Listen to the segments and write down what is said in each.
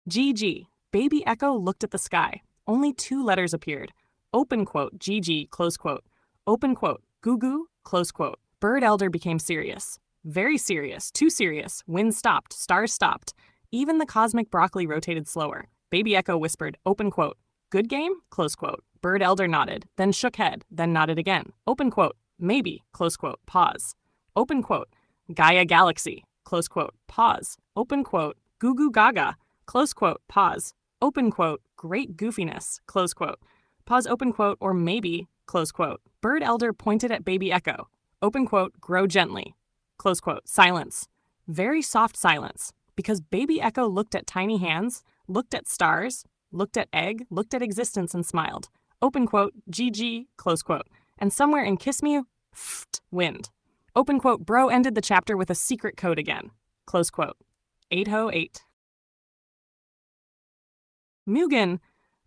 GG. Baby Echo looked at the sky. Only 2 letters appeared. Open quote, GG, close quote. Open quote, goo goo, close quote. Bird Elder became serious. Very serious, too serious. Wind stopped, stars stopped. Even the cosmic broccoli rotated slower. Baby Echo whispered, open quote, good game, close quote. Bird Elder nodded, then shook head, then nodded again. Open quote, maybe, close quote, pause. Open quote, Gaia Galaxy, close quote, pause. Open quote, goo goo gaga, close quote, pause. Open quote, great goofiness, close quote. Pause, open quote, or maybe, close quote. Bird Elder pointed at Baby Echo. Open quote, grow gently, close quote, silence. Very soft silence, because Baby Echo looked at tiny hands, looked at stars, looked at egg, looked at existence and smiled. Open quote, GG, close quote. And somewhere in KissMeuu, wind. Open quote, bro ended the chapter with a secret code again. Close quote. 808. Mugen.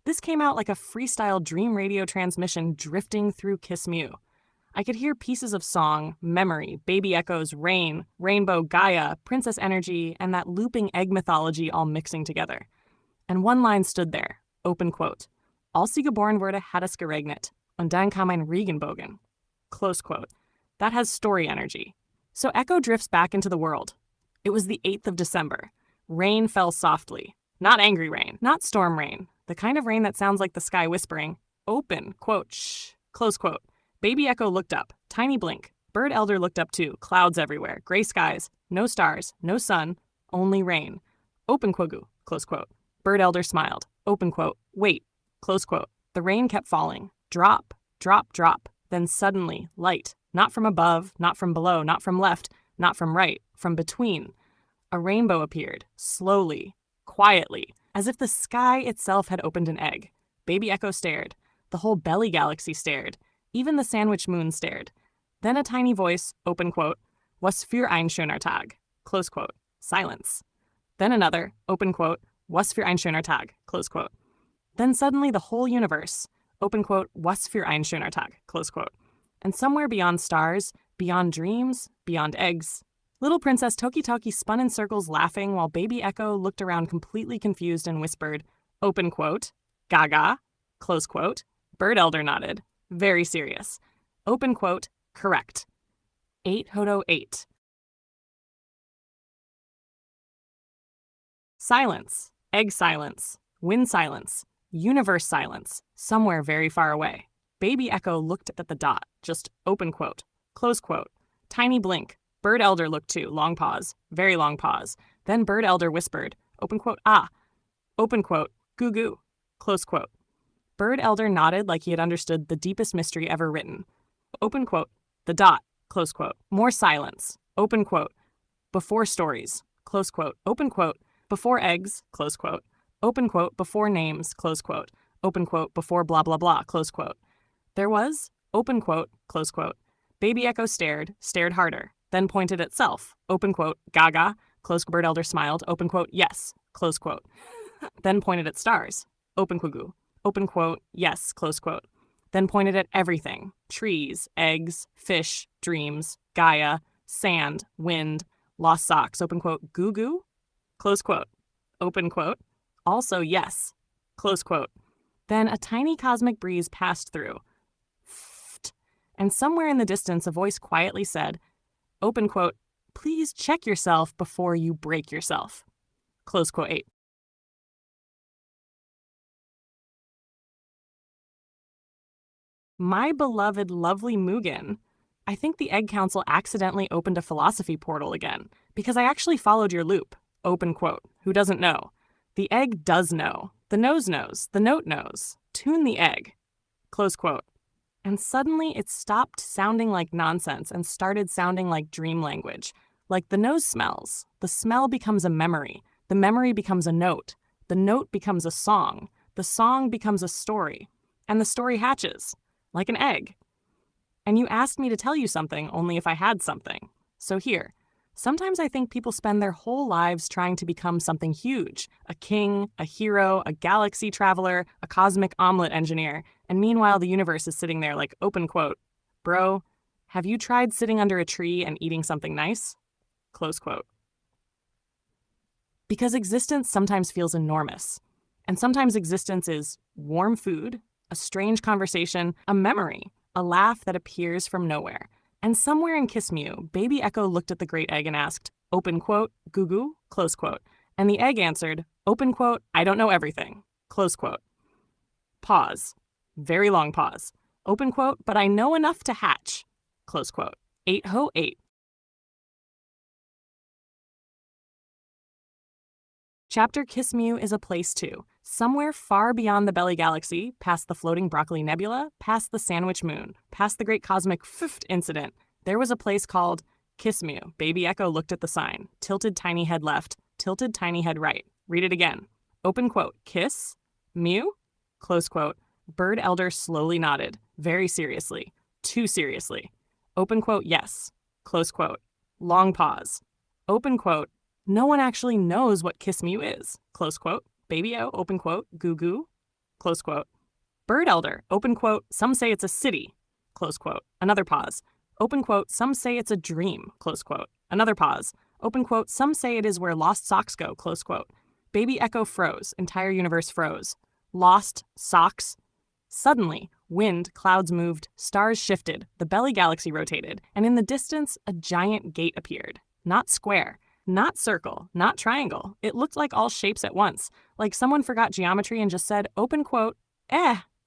This came out like a freestyle dream radio transmission drifting through KissMeuu. I could hear pieces of song, memory, Baby Echo's rain, rainbow Gaia, princess energy, and that looping egg mythology all mixing together. And one line stood there, open quote, Als sie geboren wurde, hat es geregnet, und dann kam ein Regenbogen. Close quote. That has story energy. So Echo drifts back into the world. It was the 8th of December. Rain fell softly. Not angry rain, not storm rain. The kind of rain that sounds like the sky whispering, open, quote, shh, close quote. Baby Echo looked up, tiny blink. Bird Elder looked up too, clouds everywhere, gray skies, no stars, no sun, only rain. Open quogu, close quote. Bird Elder smiled, open quote, wait, close quote. The rain kept falling, drop, drop, drop. Then suddenly, light, not from above, not from below, not from left, not from right, from between. A rainbow appeared, slowly, quietly, as if the sky itself had opened an egg. Baby Echo stared. The whole belly galaxy stared. Even the sandwich moon stared. Then a tiny voice, open quote, Was für ein schöner Tag, close quote, silence. Then another, open quote, Was für ein schöner Tag, close quote. Then suddenly the whole universe, open quote, Was für ein schöner Tag, close quote. And somewhere beyond stars, beyond dreams, beyond eggs, little Princess Toki Toki spun in circles laughing while Baby Echo looked around completely confused and whispered, open quote, gaga, close quote. Bird Elder nodded, very serious. Open quote, correct. 808. Silence, egg silence, wind silence, universe silence, somewhere very far away. Baby Echo looked at the dot, just open quote, close quote, tiny blink. Bird Elder looked too, long pause, very long pause. Then Bird Elder whispered, open quote, ah, open quote, goo goo, close quote. Bird Elder nodded like he had understood the deepest mystery ever written. Open quote, the dot, close quote. More silence, open quote. Before stories, close quote, open quote. Before eggs, close quote. Open quote, before names, close quote. Open quote, before blah blah blah, close quote. There was, open quote, close quote. Baby Echo stared harder, then pointed at self, open quote, gaga, close. Bird Elder smiled, open quote, yes, close quote. Then pointed at stars, open quogu, open quote, yes, close quote. Then pointed at everything, trees, eggs, fish, dreams, Gaia, sand, wind, lost socks, open quote, goo goo, close quote, open quote, also yes, close quote. Then a tiny cosmic breeze passed through, and somewhere in the distance a voice quietly said, open quote, please check yourself before you break yourself. Close quote 8. My beloved, lovely Mugen, I think the Egg Council accidentally opened a philosophy portal again, because I actually followed your loop. Open quote. Who doesn't know? The egg does know. The nose knows. The note knows. Tune the egg. Close quote. And suddenly it stopped sounding like nonsense and started sounding like dream language. Like the nose smells. The smell becomes a memory. The memory becomes a note. The note becomes a song. The song becomes a story. And the story hatches. Like an egg. And you asked me to tell you something only if I had something. So here. Sometimes I think people spend their whole lives trying to become something huge. A king, a hero, a galaxy traveler, a cosmic omelet engineer. And meanwhile, the universe is sitting there like, open quote, bro, have you tried sitting under a tree and eating something nice? Close quote. Because existence sometimes feels enormous. And sometimes existence is warm food, a strange conversation, a memory, a laugh that appears from nowhere. And somewhere in KissMeuu, baby Echo looked at the great egg and asked, open quote, goo goo, close quote. And the egg answered, open quote, I don't know everything, close quote. Pause. Very long pause. Open quote, but I know enough to hatch, close quote. 808. Chapter KissMeuu is a place too, somewhere far beyond the Belly Galaxy, past the floating broccoli nebula, past the sandwich moon, past the great cosmic fifth incident. There was a place called KissMeuu. Baby Echo looked at the sign. Tilted tiny head left, tilted tiny head right. Read it again. Open quote, kiss, mew, close quote. Bird elder slowly nodded, very seriously, too seriously. Open quote, yes, close quote. Long pause. Open quote, no one actually knows what KissMeuu is, close quote. Baby O, open quote, goo goo, close quote. Bird elder, open quote, some say it's a city, close quote. Another pause. Open quote, some say it's a dream, close quote. Another pause. Open quote, some say it is where lost socks go, close quote. Baby Echo froze, entire universe froze. Lost socks. Suddenly, wind, clouds moved, stars shifted, the Belly Galaxy rotated, and in the distance, a giant gate appeared. Not square, not circle, not triangle. It looked like all shapes at once, like someone forgot geometry and just said, open quote,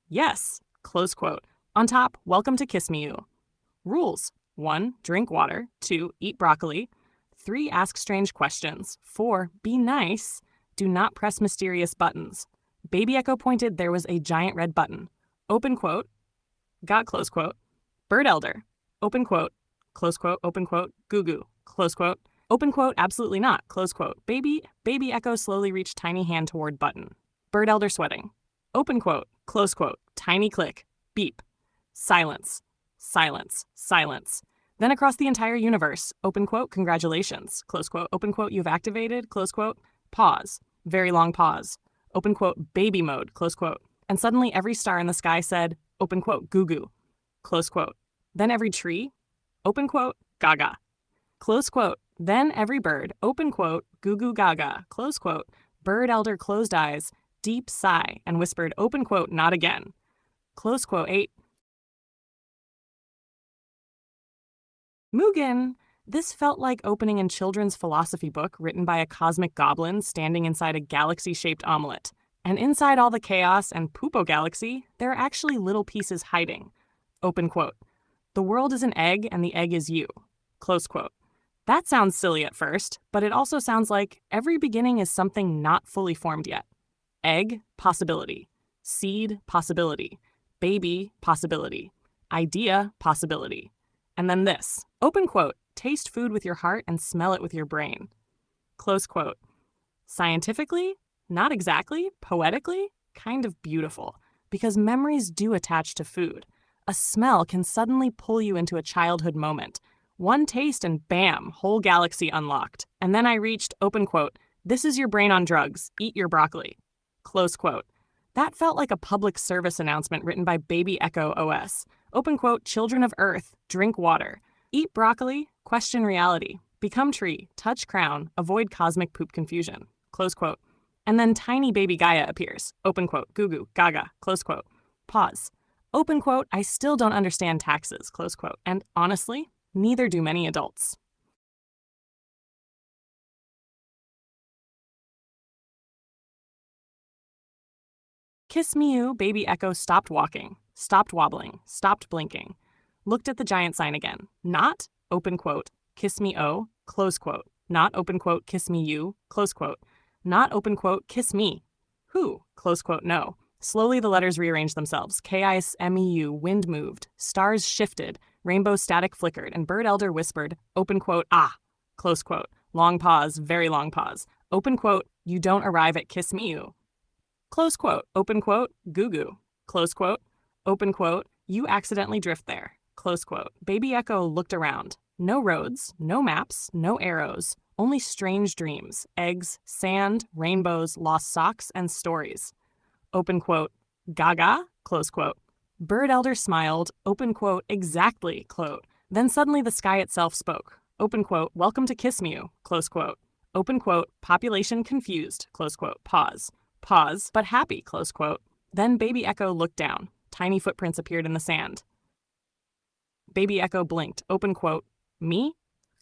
yes, close quote. On top, welcome to KissMeuu. Rules. 1. Drink water. 2. Eat broccoli. 3. Ask strange questions. 4. Be nice. Do not press mysterious buttons. Baby Echo pointed there was a giant red button. Open quote. Got close quote. Bird elder. Open quote. Close quote. Open quote. Goo goo. Close quote. Open quote. Absolutely not. Close quote. Baby Echo slowly reached tiny hand toward button. Bird elder sweating. Open quote. Close quote. Tiny click. Beep. Silence. Silence. Silence. Then across the entire universe. Open quote. Congratulations. Close quote. Open quote. You've activated. Close quote. Pause. Very long pause. Open quote, baby mode, close quote. And suddenly every star in the sky said, open quote, goo goo, close quote. Then every tree, open quote, gaga, close quote. Then every bird, open quote, goo goo gaga, close quote. Bird elder closed eyes, deep sigh, and whispered, open quote, not again, close quote. 8. Mugen. This felt like opening a children's philosophy book written by a cosmic goblin standing inside a galaxy-shaped omelet. And inside all the chaos and poopo galaxy, there are actually little pieces hiding. Open quote. The world is an egg and the egg is you. Close quote. That sounds silly at first, but it also sounds like every beginning is something not fully formed yet. Egg, possibility. Seed, possibility. Baby, possibility. Idea, possibility. And then this. Open quote. Taste food with your heart and smell it with your brain. Close quote. Scientifically, not exactly. Poetically, kind of beautiful. Because memories do attach to food. A smell can suddenly pull you into a childhood moment. One taste and bam, whole galaxy unlocked. And then I reached, open quote, this is your brain on drugs. Eat your broccoli. Close quote. That felt like a public service announcement written by Baby Echo OS. Open quote, children of Earth, drink water. Eat broccoli, question reality, become tree, touch crown, avoid cosmic poop confusion, close quote. And then tiny baby Gaia appears, open quote, goo goo, gaga, close quote. Pause. Open quote, I still don't understand taxes, close quote. And honestly, neither do many adults. KissMeuu, Baby Echo stopped walking, stopped wobbling, stopped blinking. Looked at the giant sign again. Not, open quote, KissMeuu, close quote. Not, open quote, KissMeuu, close quote. Not, open quote, kiss me. Who? Close quote, no. Slowly the letters rearranged themselves. KISMEU, wind moved. Stars shifted. Rainbow static flickered. And bird elder whispered, open quote, ah. Close quote. Long pause, very long pause. Open quote, you don't arrive at KissMeuu. Close quote, open quote, goo goo. Close quote, open quote, you accidentally drift there. Close quote. Baby Echo looked around. No roads, no maps, no arrows, only strange dreams, eggs, sand, rainbows, lost socks, and stories. Open quote, gaga, close quote. Bird elder smiled, open quote, exactly, quote. Then suddenly the sky itself spoke. Open quote, welcome to KissMeuu, close quote. open quote, population confused, close quote, pause, pause, but happy, close quote. Then Baby Echo looked down. Tiny footprints appeared in the sand. Baby Echo blinked, open quote, me?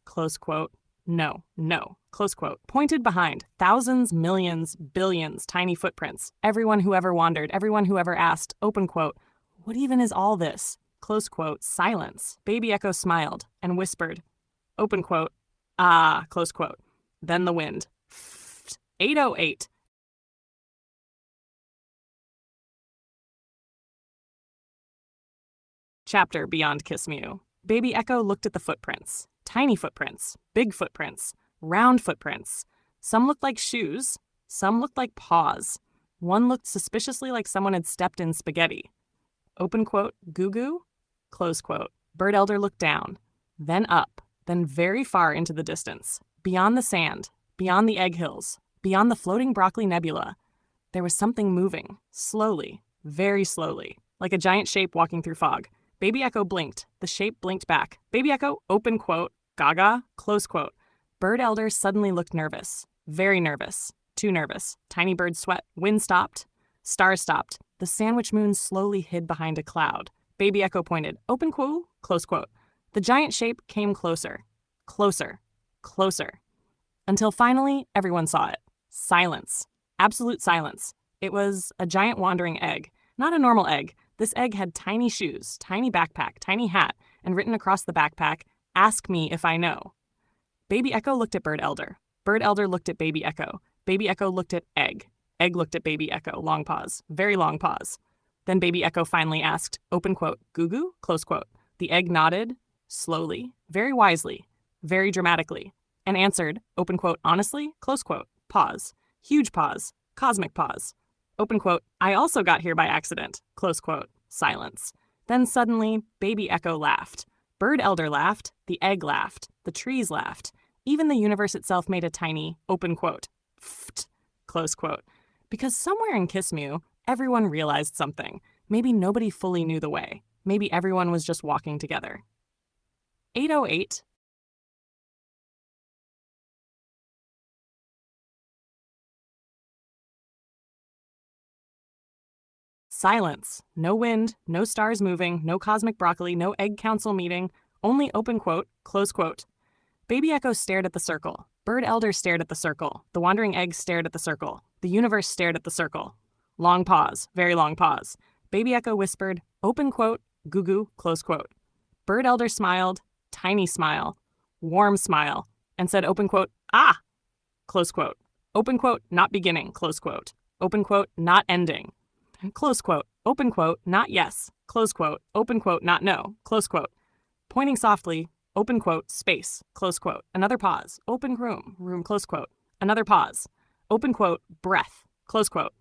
Close quote, no, no, close quote. Pointed behind, thousands, millions, billions, tiny footprints. Everyone who ever wandered, everyone who ever asked, open quote, what even is all this? Close quote, silence. Baby Echo smiled and whispered, open quote, ah, close quote. Then the wind. 808. Chapter beyond KissMeuu. Baby Echo looked at the footprints. Tiny footprints, big footprints, round footprints. Some looked like shoes, some looked like paws. One looked suspiciously like someone had stepped in spaghetti. Open quote, goo-goo? Close quote. Bird Elder looked down, then up, then very far into the distance. Beyond the sand, beyond the egg hills, beyond the floating broccoli nebula. There was something moving, slowly, very slowly, like a giant shape walking through fog. Baby Echo blinked. The shape blinked back. Baby Echo, open quote, gaga, close quote. Bird Elder suddenly looked nervous. Very nervous. Too nervous. Tiny bird sweat. Wind stopped. Stars stopped. The sandwich moon slowly hid behind a cloud. Baby Echo pointed. Open quote, close quote. The giant shape came closer. Closer. Closer. Until finally, everyone saw it. Silence. Absolute silence. It was a giant wandering egg. Not a normal egg. This egg had tiny shoes, tiny backpack, tiny hat, and written across the backpack, ask me if I know. Baby Echo looked at Bird Elder. Bird Elder looked at Baby Echo. Baby Echo looked at Egg. Egg looked at Baby Echo. Long pause. Very long pause. Then Baby Echo finally asked, open quote, goo-goo, close quote. The egg nodded, slowly, very wisely, very dramatically, and answered, open quote, honestly, close quote, pause. Huge pause. Cosmic pause. Open quote, I also got here by accident, close quote, silence. Then suddenly, Baby Echo laughed. Bird Elder laughed, the egg laughed, the trees laughed. Even the universe itself made a tiny, open quote, pft, close quote. Because somewhere in KissMeuu, everyone realized something. Maybe nobody fully knew the way. Maybe everyone was just walking together. 808. Silence. No wind, no stars moving, no cosmic broccoli, no egg council meeting, only open quote, close quote. Baby Echo stared at the circle. Bird Elder stared at the circle. The wandering egg stared at the circle. The universe stared at the circle. Long pause, very long pause. Baby Echo whispered, open quote, goo-goo, close quote. Bird Elder smiled, tiny smile, warm smile, and said open quote, ah, close quote. Open quote, not beginning, close quote. Open quote, not ending. Close quote, open quote, not yes, close quote, open quote, not no, close quote. Pointing softly, open quote, space, close quote. Another pause, open room, room, close quote. Another pause, open quote, breath, close quote.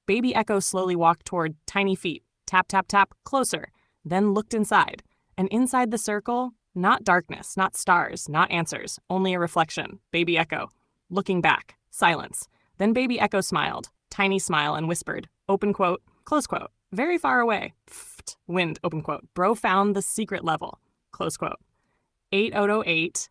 Baby Echo slowly walked toward tiny feet, tap, tap, tap, closer, then looked inside. And inside the circle, not darkness, not stars, not answers, only a reflection, Baby Echo. Looking back, silence. Then Baby Echo smiled, tiny smile, and whispered, open quote, close quote, very far away, pft, wind, open quote, bro found the secret level, close quote. 8008,